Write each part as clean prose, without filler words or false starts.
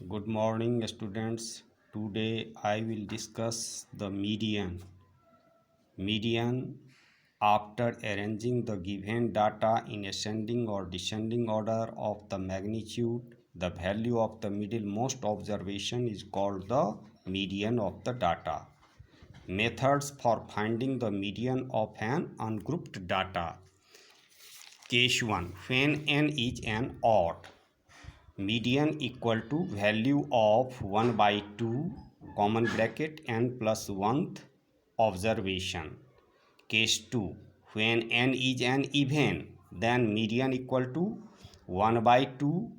Good morning, students. Today I will discuss the median. Median, after arranging the given data in ascending or descending order of the magnitude, the value of the middlemost observation is called the median of the data. Methods for finding the median of an ungrouped data. Case 1. When n is an odd, median equal to value of 1 by 2 common bracket n plus 1th observation. Case 2. When n is an even, then median equal to 1 by 2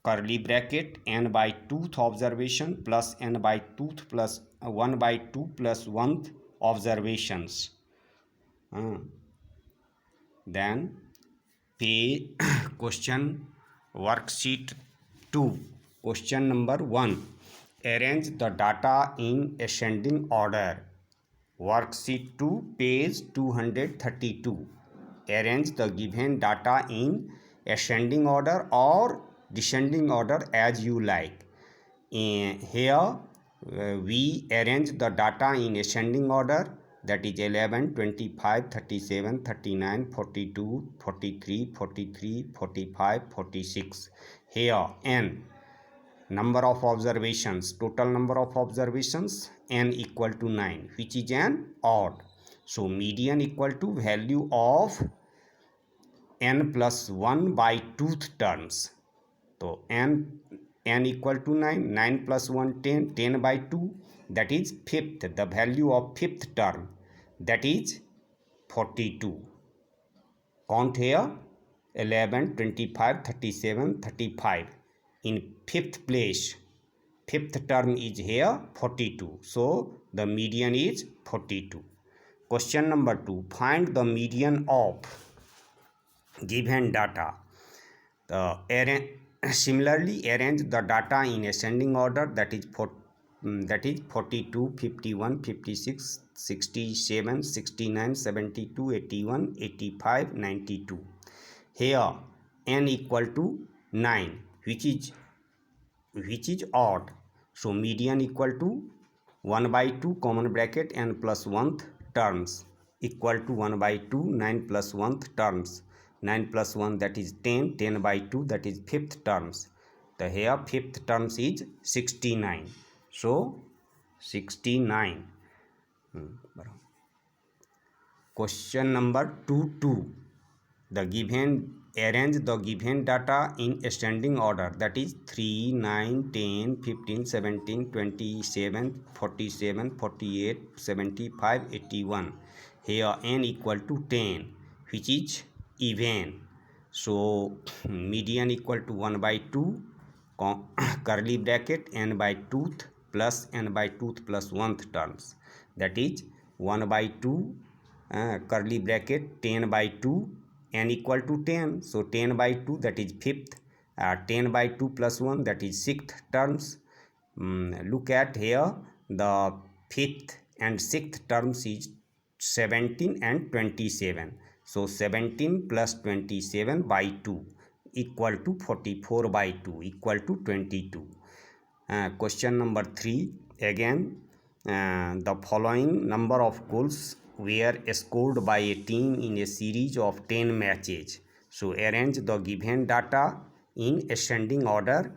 curly bracket n by 2th observation plus n by 2th plus 1 by 2 plus 1th observations. Then pay question worksheet 2. Question number 1. Arrange the data in ascending order. Worksheet 2, page 232. Arrange the given data in ascending order or descending order as you like. Here we arrange the data in ascending order, that is 11, 25, 37, 39, 42, 43, 43, 45, 46. Here n number of observations, total number of observations n equal to 9, which is an odd. So median equal to value of n plus 1 by 2th terms. So n equal to 9, 9 plus 1 10, 10 by 2, that is 5th, the value of 5th term, that is 42. Count here 11, 25, 37, 35. In 5th place, 5th term is here 42. So the median is 42. Question number 2. Find the median of given data. Similarly, arrange the data in ascending order, that is 42, 51, 56, 67, 69, 72, 81, 85, 92. Here n equal to 9, which is odd. So median equal to 1 by 2 common bracket n plus 1th terms equal to 1 by 2 9 plus 1th terms. 9 plus 1, that is 10, 10 by 2, that is 5th terms. The here 5th terms is 69. So 69. Question number 2. The given, arrange the given data in ascending order, that is 3, 9, 10, 15, 17, 27, 47, 48, 75, 81. Here n equal to 10, which is even. So median equal to 1 by 2 curly bracket n by 2th plus n by 2th plus 1th terms, that is 1 by 2 curly bracket 10 by 2 n equal to 10. So 10 by 2, that is 5th. 10 by 2 plus 1, that is 6th terms. Look at here, the 5th and 6th terms is 17 and 27. So 17 plus 27 by 2 equal to 44 by 2 equal to 22. Question number 3. Again, the following number of goals were scored by a team in a series of 10 matches. So arrange the given data in ascending order,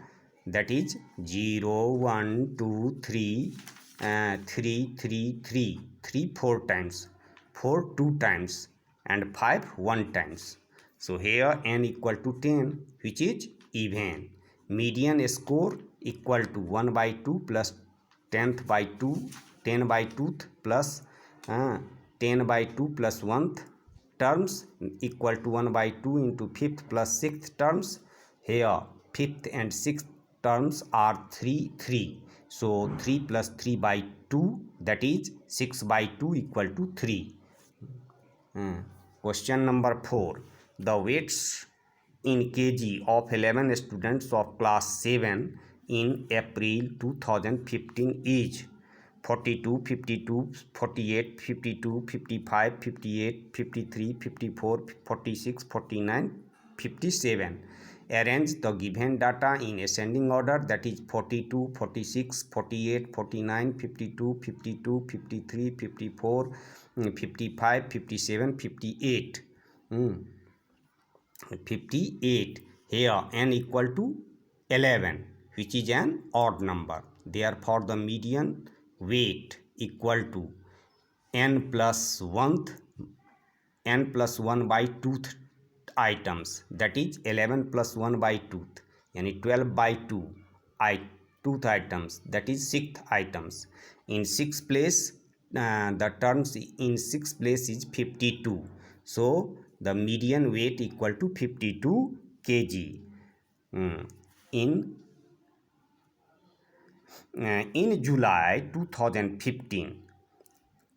that is 0, 1, 2, 3, 3, 3, 3, 3 4 times, 4 2 times, and 5 1 times. So here n equal to 10, which is even. Median score equal to 1 by 2 plus 10th by 2, 10 by 2th plus 10 by 2 plus 1th terms equal to 1 by 2 into 5th plus 6th terms. Here 5th and 6th terms are 3, 3. So 3 plus 3 by 2, that is 6 by 2 equal to 3. Question number 4. The weights in kg of 11 students of class 7 in April 2015 is 42, 52, 48, 52, 55, 58, 53, 54, 46, 49, 57. arrange the given data in ascending order, that is 42, 46, 48, 49, 52, 52, 53, 54, 55, 57, 58. 58. Here n equal to 11, which is an odd number. Therefore, the median weight equal to n plus 1 by 2th items, that is 11 plus 1 by 2th, yani 12 by 2 2th items, that is 6th items. In 6th place, the terms in 6th place is 52. So the median weight equal to 52 kg. In July 2015,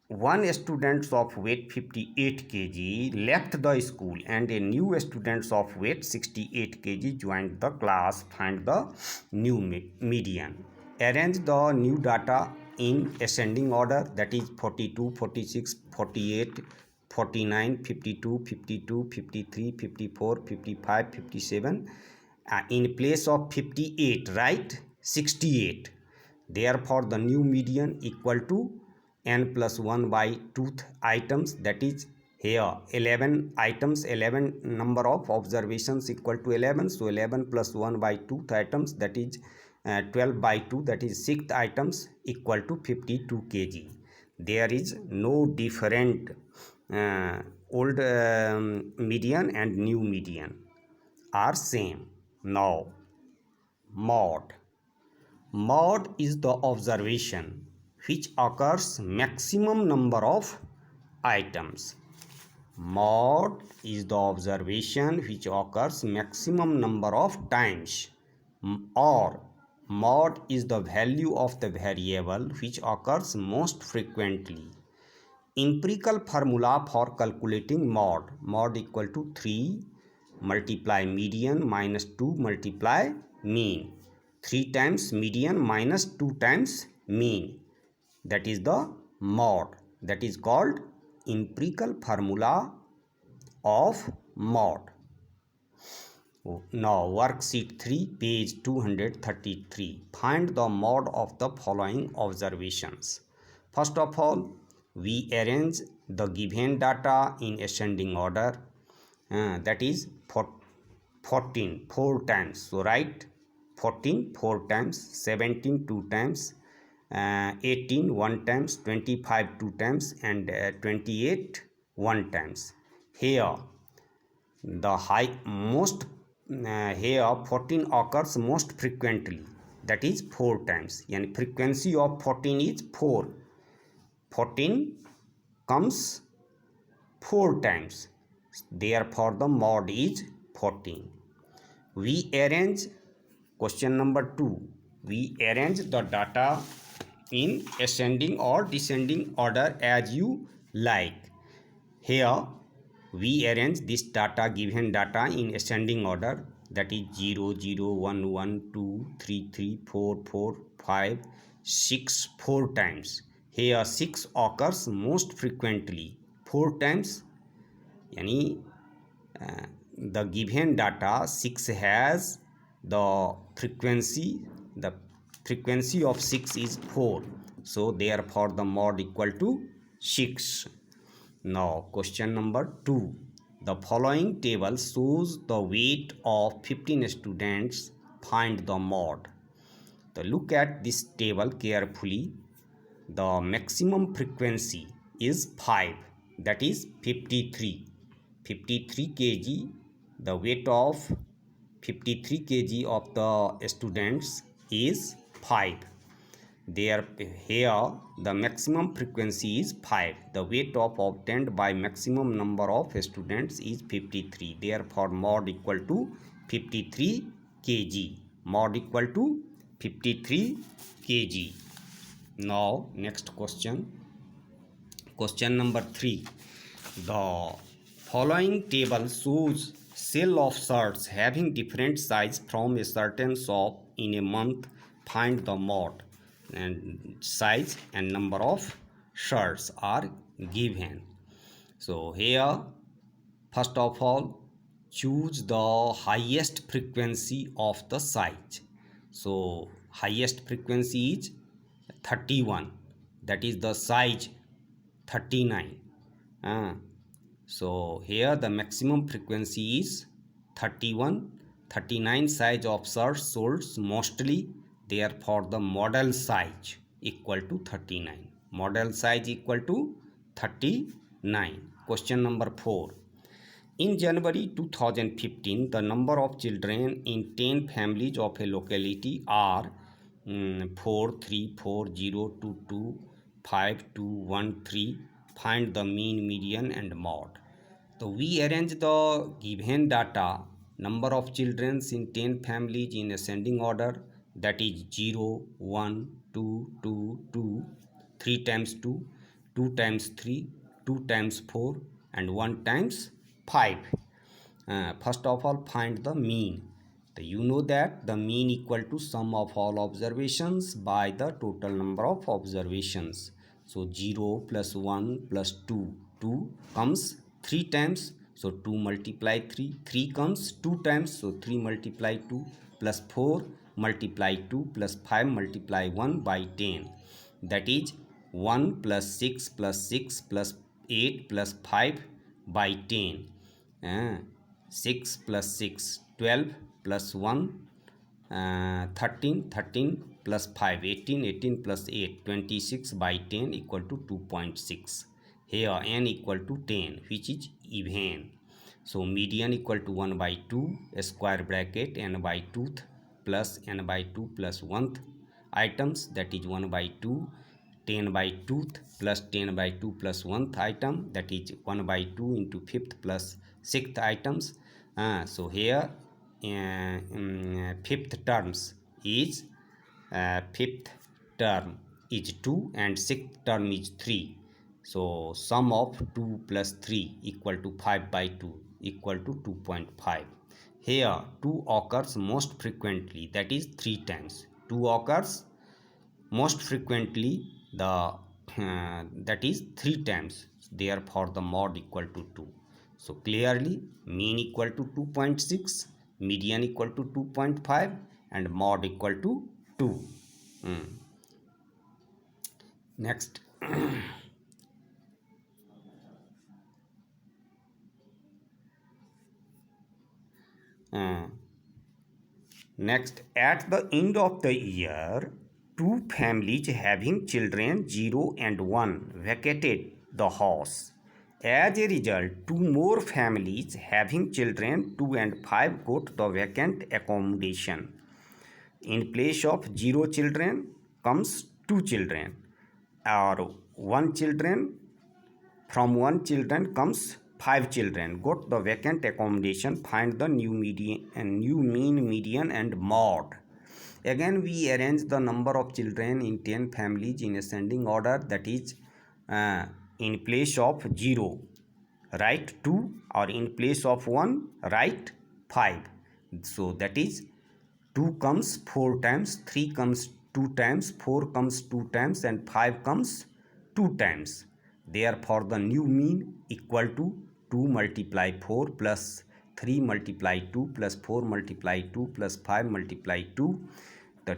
one student of weight 58 kg left the school and a new student of weight 68 kg joined the class. Find the new median. Arrange the new data in ascending order, that is 42, 46, 48, 49, 52, 52, 53, 54, 55, 57. In place of 58, write 68. Therefore, the new median equal to n plus 1 by 2th items, that is here 11 items, 11 number of observations equal to 11. So 11 plus 1 by 2th items, that is 12 by 2, that is 6th items, equal to 52 kg. There is no different old median and new median are same. Now mod. Mod is the observation which occurs maximum number of items. Mod is the observation which occurs maximum number of times, or mod is the value of the variable which occurs most frequently. Empirical formula for calculating mod. Mod equal to 3 multiply median minus 2 multiply mean. 3 times median minus 2 times mean. That is the mod. That is called empirical formula of mod. Now worksheet 3, page 233. Find the mod of the following observations. First of all, we arrange the given data in ascending order, that is 14 4 times. So write 14 4 times, 17 2 times, 18 1 times, 25 2 times, and 28 1 times. Here the here 14 occurs most frequently, that is 4 times, and frequency of 14 is 4. 14 comes 4 times, therefore the mod is 14. We arrange, question number 2, we arrange the data in ascending or descending order as you like. Here we arrange this data, given data, in ascending order, that is 0 0 1 1 2 3 3 4 4 5 6 4 times. Here 6 occurs most frequently 4 times, yani the given data 6 has the frequency of 6 is 4. So therefore the mod equal to 6. Now question number 2. The following table shows the weight of 15 students. Find the mod. So look at this table carefully. The maximum frequency is 5, that is 53 kg. The weight of 53 kg of the students is 5. Here the maximum frequency is 5. The weight of obtained by maximum number of students is 53. Therefore mod equal to 53 kg. Mod equal to 53 kg. Now next question. Question number 3. The following table shows sale of shirts having different size from a certain shop in a month. Find the mod. And size and number of shirts are given. So here first of all choose the highest frequency of the size. So highest frequency is 31, that is the size 39. So here the maximum frequency is 31. 39 size of shirts sold mostly, therefore the model size equal to 39. Model size equal to 39. Question number 4. In January 2015, the number of children in 10 families of a locality are 4, 3, 4, 0, 2, 2, 5, 2, 1, 3. Find the mean, median and mode. So we arrange the given data, number of children in 10 families in ascending order, that is 0, 1, 2, 2, 2, 3 times 2, 2 times 3, 2 times 4 and 1 times 5. First of all, find the mean. So you know that the mean equal to sum of all observations by the total number of observations. So 0 plus 1 plus 2, 2 comes 3 times. So 2 multiply 3, 3 comes 2 times. So 3 multiply 2 plus 4 multiply 2 plus 5 multiply 1 by 10. That is 1 plus 6 plus 6 plus 8 plus 5 by 10. 6 plus 6 12 plus 1 13 13 plus 5 18 18 plus 8 26 by 10 equal to 2.6. Here n equal to 10, which is even. So median equal to 1 by 2 square bracket n by 2th plus n by 2 plus 1th items, that is 1 by 2 10 by 2th plus 10 by 2 plus 1th item, that is 1 by 2 into 5th plus 6th items. So here fifth terms is 2 and 6th term is 3. So sum of 2 plus 3 equal to 5 by 2 equal to 2.5. Here 2 occurs most frequently, that is 3 times. 2 occurs most frequently, the that is 3 times, therefore the mod equal to 2. So clearly mean equal to 2.6, median equal to 2.5 and mod equal to 2. Next. Next, at the end of the year, 2 families having children 0 and 1 vacated the house. As a result, 2 more families having children 2 and 5 got the vacant accommodation. In place of 0 children comes 2 children, or 1 children, from 1 children comes 5 children got the vacant accommodation. Find the new median and new mean, median and mod. Again we arrange the number of children in 10 families in ascending order, that is in place of 0 write 2, or in place of 1 write 5. So that is 2 comes 4 times, 3 comes 2 times, 4 comes 2 times and 5 comes 2 times. Therefore the new mean equal to 2 multiply 4 plus 3 multiply 2 plus 4 multiply 2 plus 5 multiply 2. The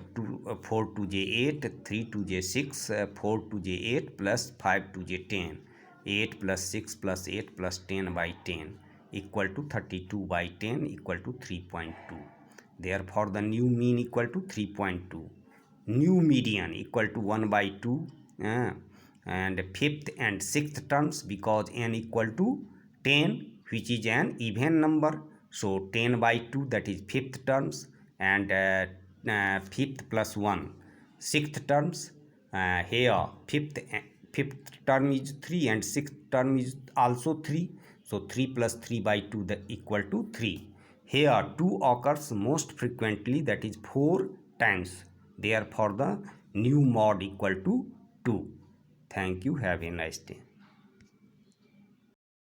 4 to j 8, 3 to j 6, 4 to j 8 plus 5 to j 10. 8 plus 6 plus 8 plus 10 by 10 equal to 32 by 10 equal to 3.2. Therefore the new mean equal to 3.2. New median equal to 1 by 2. And 5th and 6th terms, because n equal to 10, which is an even number. So 10 by 2, that is 5th terms, and 5th plus 1 6th terms. Here 5th term is 3 and 6th term is also 3. So 3 plus 3 by 2 that equal to 3. Here 2 occurs most frequently, that is 4 times. Therefore the new mod equal to 2. Thank you. Have a nice day.